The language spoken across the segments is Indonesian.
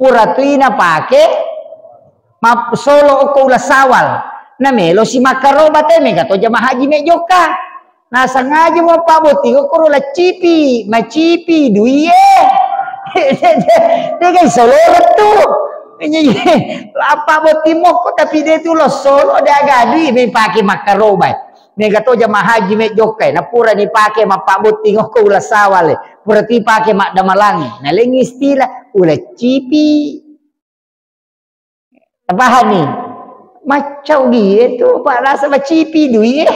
pura tuina pake solo ko ula sawal na melo si makaroba te me kato jamaah haji me joka na sengaja mo paboti ko la cipi macipi duie dia kan solo tu apa boti mo ko tapi dia tu lo solo dia gadi me pake makaroba me kato jamaah haji me joka na pura ni pake mapaboti ko ula sawal pura ti pake mak damalangi na lengi istilah ula cipi. Paham nih? Macam dia tu pak rasa macipi duit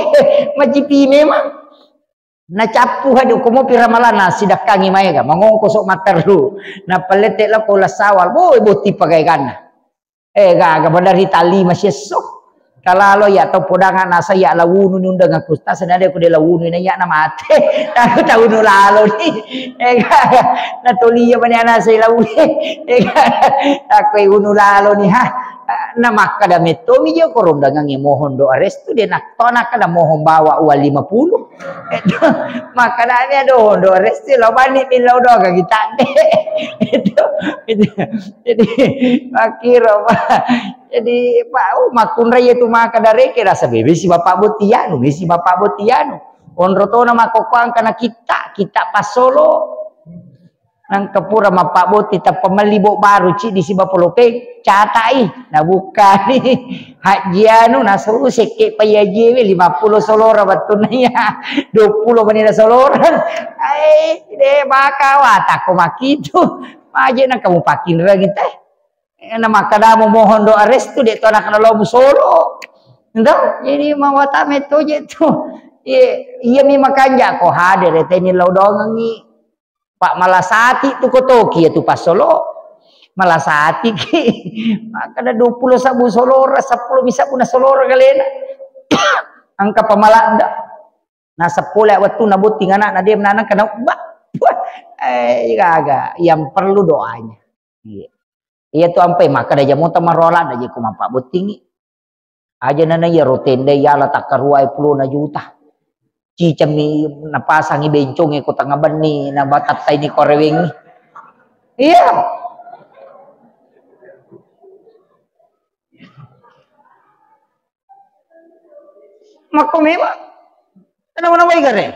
macipi memang na capu hadu ko mo piramalan na sidakangi mai ka mangong kosok materlu na paletek la ko la sawal boy boti pakai kana ga benar tali masih sok kalalo ya to podangan na saya lawunu nundang aku tas ada ko de lawunu na ya na mate aku tahu no lalo ni na tolia bani ana saya lawunu aku unu lalo ni ha na makada metomi je ko rondangan mohon doa restu dia nak tona kada mohon bawa uang 50 makada dia doa restu lo bani bilau doa ka kita itu jadi makiro jadi pak makun raya tu makada reke rasa bebe si bapak botianu onrotona makokang kana kita pas solo nang kepura mapak boti ta pemelibo baru ci di si bapolope catai na bukan ni hajianu na suruh seke payaji 50 solora batuna ya 20 menina solora de bakawata ko makitu aje na kamu pakin lagi teh na makada mo mohon doa restu de to nak lo solo ndak jadi mawata meto je tu iya mi makanja ko hadir teh ni lo dongangi Pak Malasati tu kotoki ya tu pas solo Malasati ki maka ada 20 sabu solora 10 bisa puna solora kalian angka pamalanda na 10 waktu nabuting anak na dia menanang kena gaga yang perlu doanya iya tu ampai maka dah jamu tamarola dah je kumampak buting aja nana ya rotende ya la takaruai 10 juta cicami napasangi bencong ko tanga bani na batat tay ni korewing iya mako mema ano na way gare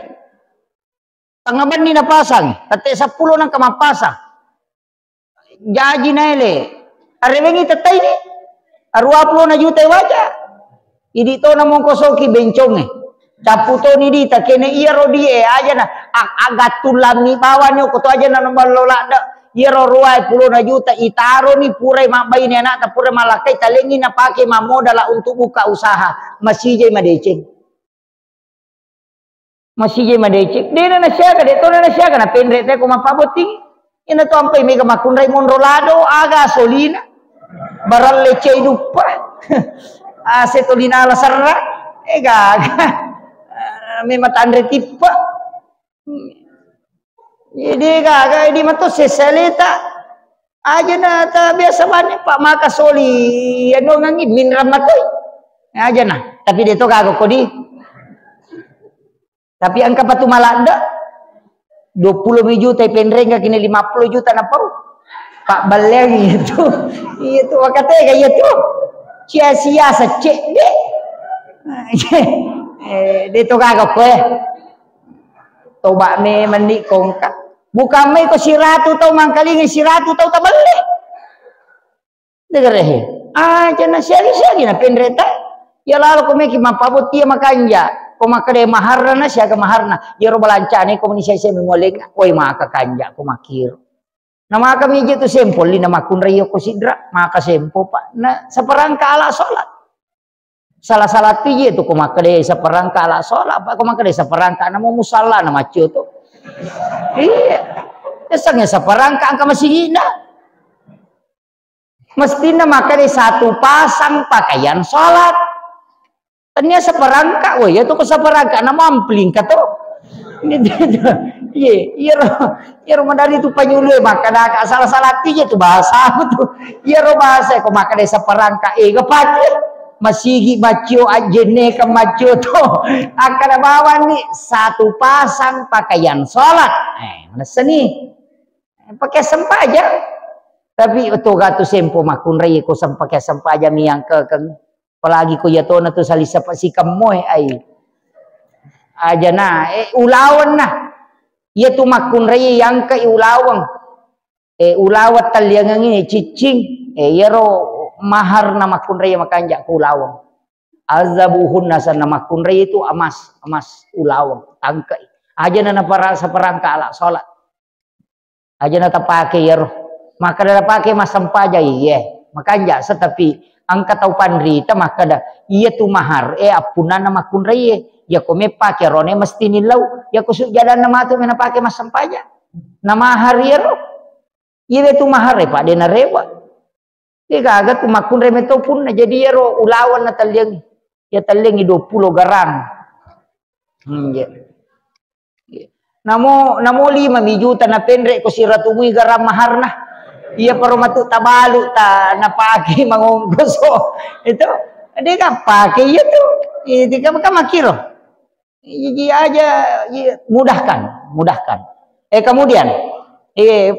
tanga bani napasang tate 10 nang kamapasang jaji naile arewengi tatay ni 20 juta waja idi to na mong kosoki bencong caputo ni di tak kene iya rodie aja na agatulam ni bawanyo ko to aja na balola da iya ro ruai 10 juta itaro ni purai mabai ni anak ta purai malakai talengi na pake mamodala untuk buka usaha masih madeceng dena na siya ka deto na siya ka na pendre te ko mapaboting ina to ampai mega makunray monrolado aga solina baral leche dupa asetolina la sarra gaga memang tandre tipe jadi gaga ini mah tuh seselita aja na ta biasa banyak pak maka soli ano ngangi minram matoy aja nah tapi dia tuh kagak kodi tapi angka patu malanda 20 juta pendreng kini 50 juta na pau pak baleng itu wakate kayak itu sia-sia secek deh dito kagak ko toba me mandi kongka bukan me ko siratu tau mangkalingi siratu tau tabali degere aja na siya na pendreta ya lalu ko me ki mapabuti makanja ko makade maharna siya ka maharna ya ro balancane ko ni siya mengolek oi maka kanja ko makir na maka mi tu sempol ni na makunrayo ko sidra maka sempo pak na saperangka ala salat salah tiye tu kumakade sa perangka ala sholat apa kumakade sa perangka na musalla na macio tu iya esangnya sa perangka angka masih hina mestinya makade satu pasang pakaian sholat tanya sa perangka ya tu ko sa perangka na mampling ka to iya ro madari tu panyulu makada salah tiye tu bahasa tu iya ro bahasa kumakade sa perangka gapati masigi macio ajene ke macio to akan bawa nih satu pasang pakaian sholat mana seni pakai sempa aja Tapi itu gatu sempo makun rai ko sampai aja miyang ke apalagi ko yato na to salisa pa si kamoy ay aja na ulawan na iya tu makun rai yang ke ulawang ulawat talyang ini cicing yero mahar na makun rai makanja ko ulawang azabuhun nasa na makun rai itu emas ulawang tangkai aja na para sa perangka ala salat aja na tapake yero maka dah pakai masampa aja iya makanya tetapi angka tau pandrita maka dah iya tu mahar apunan nama kun rai ya ko me pakai rone mesti nilau ya ko jalan nama tu mena pakai masampa aja nama hari ro iya tu mahar pak dena rewa dia agak tu makun rai meto pun jadi ro ulawan na talyang ya talyang 20 garang ya namo 5 juta na pendrek ko sira tumui garam mahar na iya pero matu tabalu ta napaki mangungkuso itu dia kan pakai itu kan makiro jadi aja mudahkan kemudian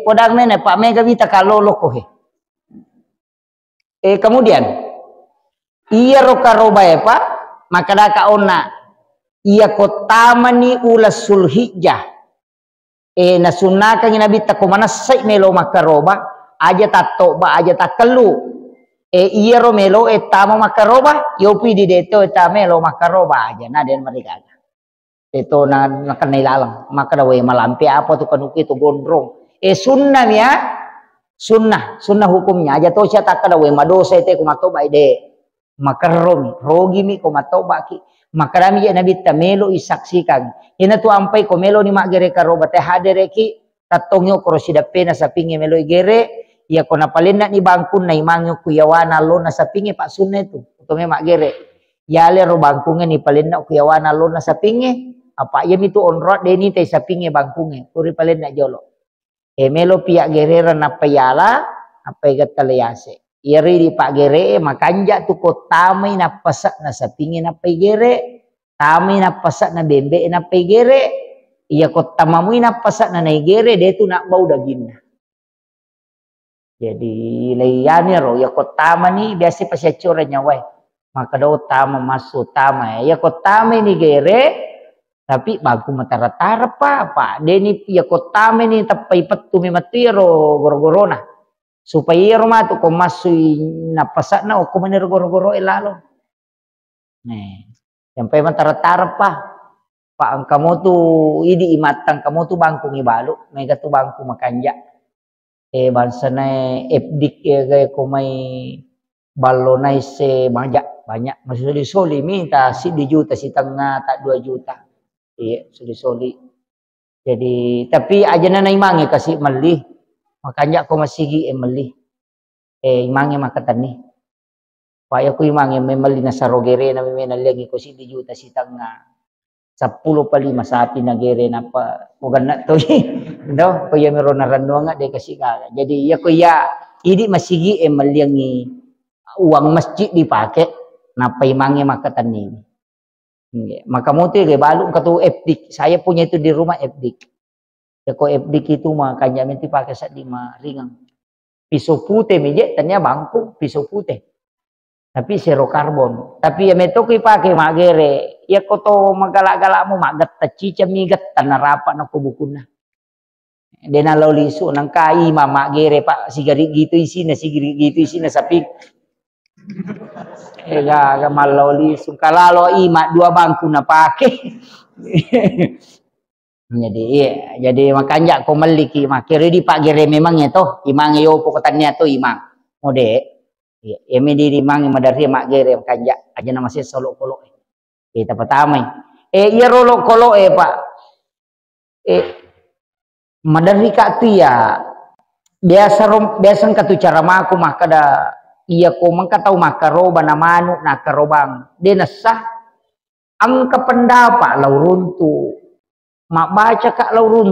podang nene Pak Mega Vita kalau loko kemudian iya rokaroba Pak maka daka ona iya kotamani ulas sulhijjah nasunaka nabi ta komana sai melo makaroba aja tato ba aja takelu iya romelo tamo makaroba yopi di deto melo makaroba aja na den mereka itu na nakan nilalang maka dawe malampi apa tu kanuki tu gondrong sunnah ya sunnah hukumnya aja to sia takada we madosa ite kumatoba ide makarom rogi mi kumatoba ki makarami ya nabi tamelo isaksikan ina tu ampai komelo ni magere karoba te hadere ki tatongyo korosida pena sa pingi melo igere ya kona palenda ni bangkun na imangyo kuyawana lo na sa pingi pak sunne tu utome magere yale ro bangkunge ni palenda kuyawana lo na sa pingi apa ya mitu onrot deni te sa pingi bangkunge puri palenda jolo melo pia gerera na payala apa gatalease iri di pak gere makanja tu ko tamay na pasak na sa pingi na paigere tamay na pasak na bembe na paigere iya ko tamamoy na pasak na naigere detu na bau daging na jadi layani ro ya ko tama ni biasa pa siya tsura niya way maka daw tama masu tama ya ko tama ni gere tapi bagu matara-tara pa deni ya ko tama ni tapay patumi matiro goro-gorona supaya rumah tu ko masui napasak na o kumanir goro-goro lalo sampai matara-tara pa ang kamu tu idi imatang kamu tu bangku ngibalo mega tu bangku makanja bangsa na epdik gaya ko may balonay se banyak maksudnya soli minta si 2 juta si tengah tak 2 juta iya soli jadi tapi aja na imangi kasi malih makanya ko masigi malih imangi makatani paya ko imangi may mali na sa rogere na may nalagi ko si 2 juta si tengah 10 pa 5 sapi na gere na pa ugan na to no ko ya meron na ranwa nga de kasi ka jadi ya ko ya idi masigi maliangi uang masjid dipakai na paimangi makatani maka mo te balo ka to epdik saya punya itu di rumah epdik ya ko epdik itu makanya menti pakai sa di ringang pisau putih meje tanya bangku pisau putih tapi zero karbon tapi ya meto ko ipake magere ya ko to magalak-galak mo magat tacica migat tanarapa na kubukuna dena lolisu nang kai mama gere pak sigari gitu isina sapi ga malolisu kalalo ima 2 bangku na pake jadi makanya ko maliki makire di pak gere memang itu imang yo pokotannya to imang mode ya mediri mang madari mak gere makanya aja nama saya solo kolo kita pertama iya rolo kolo pak madari ka tu ya biasa katu cara maku maka da iya ko mangka tau makaroba na manuk na karobang denasah ang kapendapat lauruntu mak baca kak lauruntu